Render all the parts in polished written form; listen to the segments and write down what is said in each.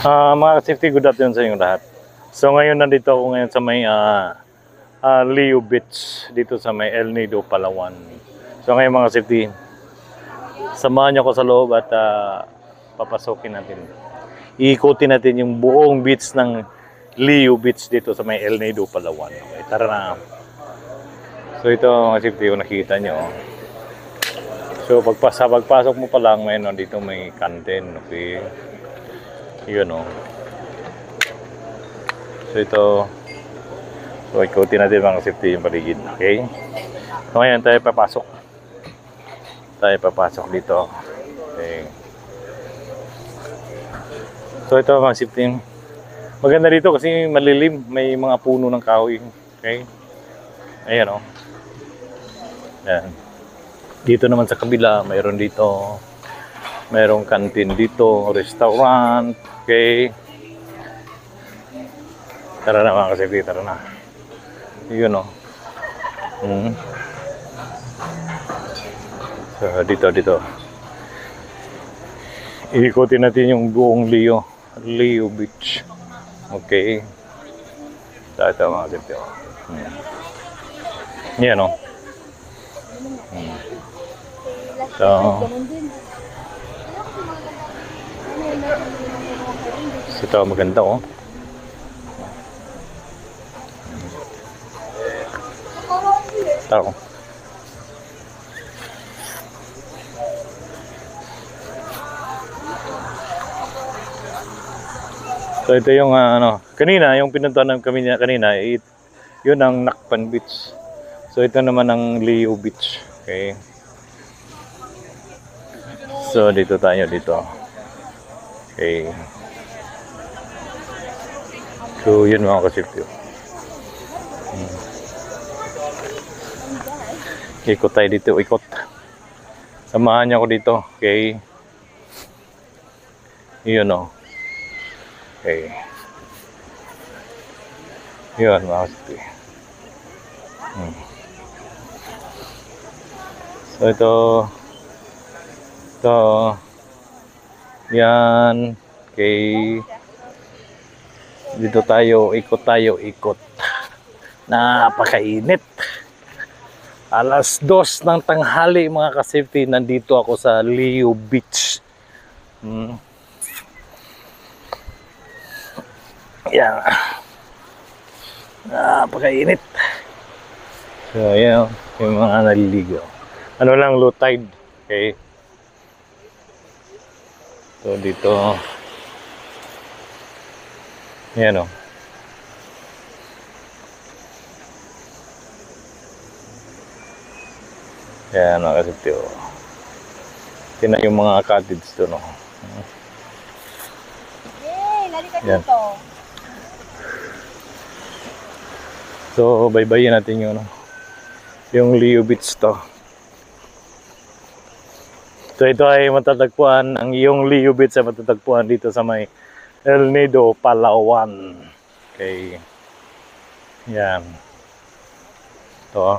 Mga safety, good afternoon sa inyo lahat. So ngayon nandito ako ngayon sa may Leo Beach dito sa may El Nido, Palawan. So ngayon mga safety, samahan niyo ako sa loob at papasokin natin. Iikutin natin yung buong beach ng Leo Beach dito sa may El Nido, Palawan. Okay, tara na. So ito mga safety, yung nakikita niyo. So pagpasok mo pa lang, may dito may kantin, okay. Yun o. So ito. So ikutin natin mga safety yung paligid. Okay. So ngayon tayo papasok. Tayo papasok dito. Okay. So ito mga safety. Maganda dito kasi malilim. May mga puno ng kahoy. Okay. Ayan o. Ayan. Dito naman sa kabila, mayroon dito. Mayroong kantin dito. Restaurant. Okay. Tara na mga kasipti, tara na. Yun o. So, dito. Iikutin natin yung buong Leo Beach. Okay. So, ito mga kasipti. Yan o. So, ito maganda oh. Tara. So ito yung kanina yung pinuntahan kami kanina, yun ang Nakpan Beach. So ito naman ang Leo Beach. Okay. So dito tayo dito. Okay. So yun mga kasipyo. Ikot tayo dito, ikot. Samahan niyo ako dito. Okay. Yun o. Okay. Yun mga kasipyo. So ito. Yan. Okay. Dito tayo, ikot. Napakainit. Alas 2 ng tanghali mga ka-safety, nandito ako sa Leo Beach. Yan. Napakainit. So, yan. Yung mga naliligo. Ano lang, low tide. Okay. So, dito. Yan o. Yan mga kasipti o. Tina yung mga cottage doon o. Yay! Lali ka dito. So, baybayin natin yung Leo Beach to. So, ito ay matatagpuan, ang iyong Leo Beach ay matatagpuan dito sa may El Nido, Palawan. Okay. Yan. Ito.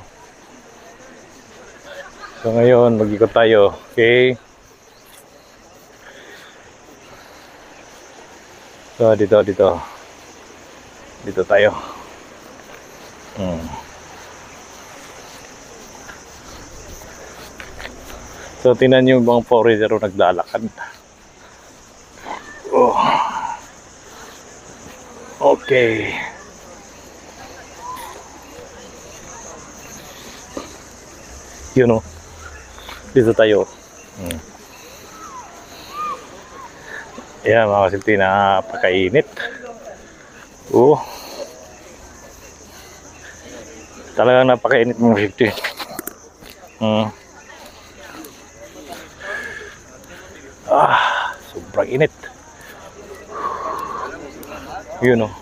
So ngayon, mag-ikot tayo. Okay. So dito. Dito tayo. So tingnan niyo yung mga foreigner naglalakad. Oh. Okay. Yun o. Dito tayo. Ayan mga kasipti, napakainit. Talagang napakainit mga kasipti. Sobrang init. Yun o.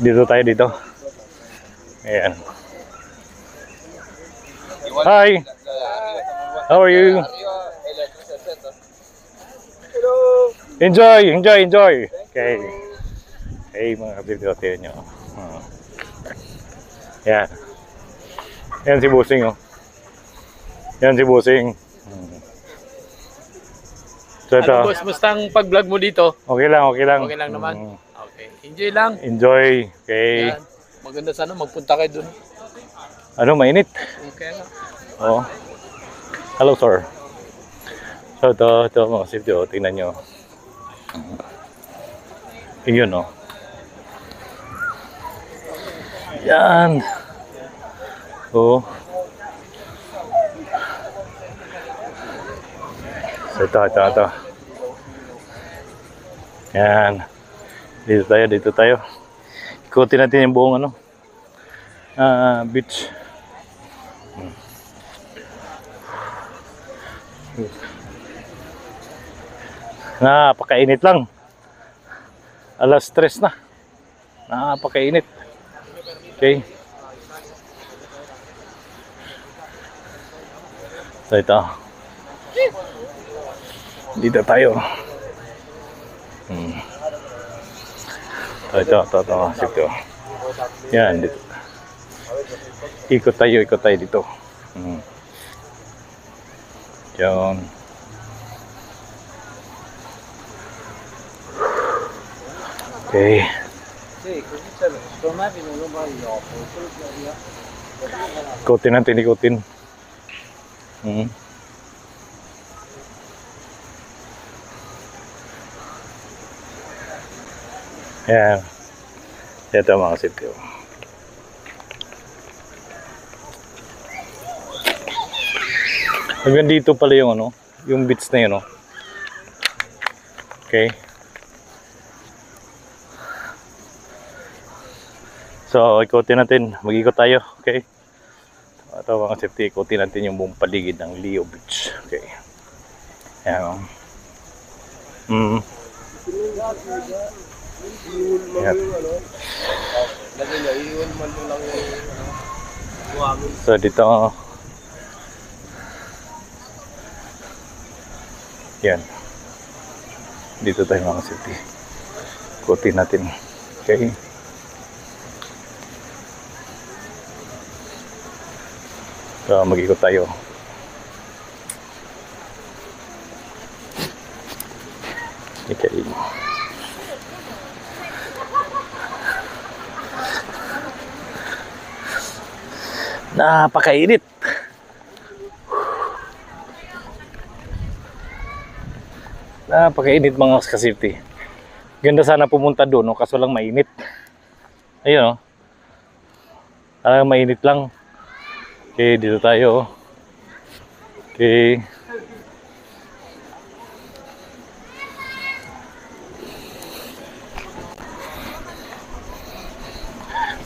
Dito tayo dito. Ayan. Hi. How are you? Hello. Enjoy. Okay. Hey mga kapitid nyo. Yan. Yan si Busing oh. Yan si Busing. So ito, Ano boss, musta ang pag-vlog mo dito? okay lang, okay lang. Okay lang naman. Okay. Enjoy lang. Enjoy. Okay. Yan. Maganda sana magpunta kayo dun. Ano, mainit? Okay nga. Oo. Hello, sir. So ito mga safety, oh, tingnan nyo. Yun, oh. Yan. Oh. So ito. Yan. Dito tayo. Ikutin natin yung buong beach. Napakainit lang. Alas 3 na. Napakainit. Okay. So ito. Dito tayo. Ito. Ito. Yan, dito. Ikot tayo dito. Yan. Okay. Ikutin natin. Yan. Ito mga safety. Hanggang dito pala yung beach na yun, Okay. So, ikutin natin. Mag-ikot tayo. Okay. Ito mga safety, ikutin natin yung buong paligid ng Leo Beach. Okay. Ayan. Ayan. So, dito. Yan. Dito tayo mga safety. Ikutin natin. Okay. So, mag-ikot tayo. Okay. Napakainit. Napakainit mga ka-safety. Ganda sana pumunta doon, kaso lang mainit. Ayun, mainit lang. Okay, dito tayo. Okay.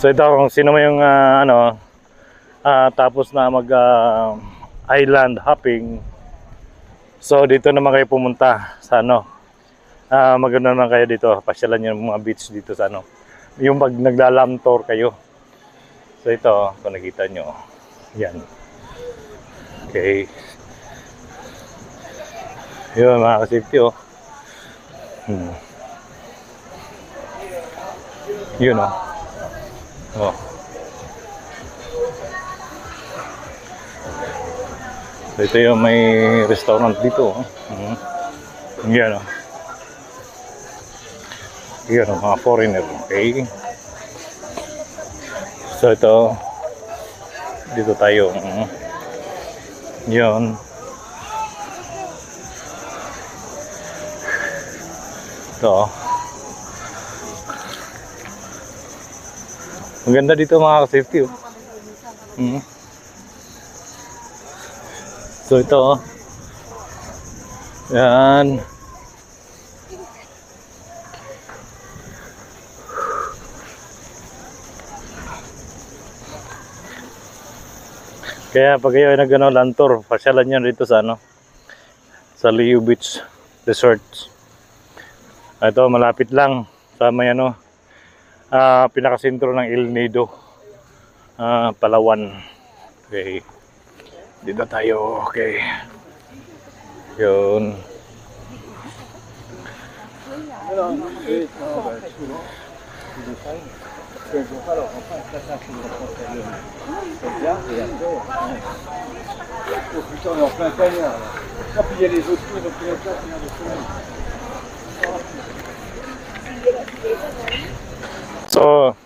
So ito kung sino mo yung tapos na mag island hopping. So dito naman kayo pumunta sa maganda naman kayo dito. Pasyalan yung mga beach dito sa yung pag naglalam tour kayo. So ito, kung nakita nyo. Yan. Okay. Yun mga ka-safety Yun Oh. So ito yung may restaurant dito Yan Yan mga foreigner. Okay. So ito dito tayo. Yun. Ito. Maganda dito mga ka-safety. So ito. Yan. Kaya pag kayo ay land tour, pasyalan nyo dito sa sa Leo Beach Resort. Ito malapit lang sa may pinakasentro ng El Nido, Palawan. Okay. Dito tayo. Okay. Yun. Alors, enfin, ça, c'est le porte-avions. C'est bien, et après, oh putain, on est en plein cagnard, là. Ah, puis il y a les autres tours de tous les cas, c'est de soleil. So,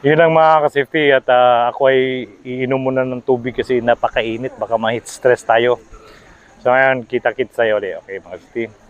yun ang mga ka-safety at ako ay iinom muna ng tubig kasi napakainit, baka ma-heat stress tayo. So ngayon, kita-kits tayo ulit. Okay mga ka-safety.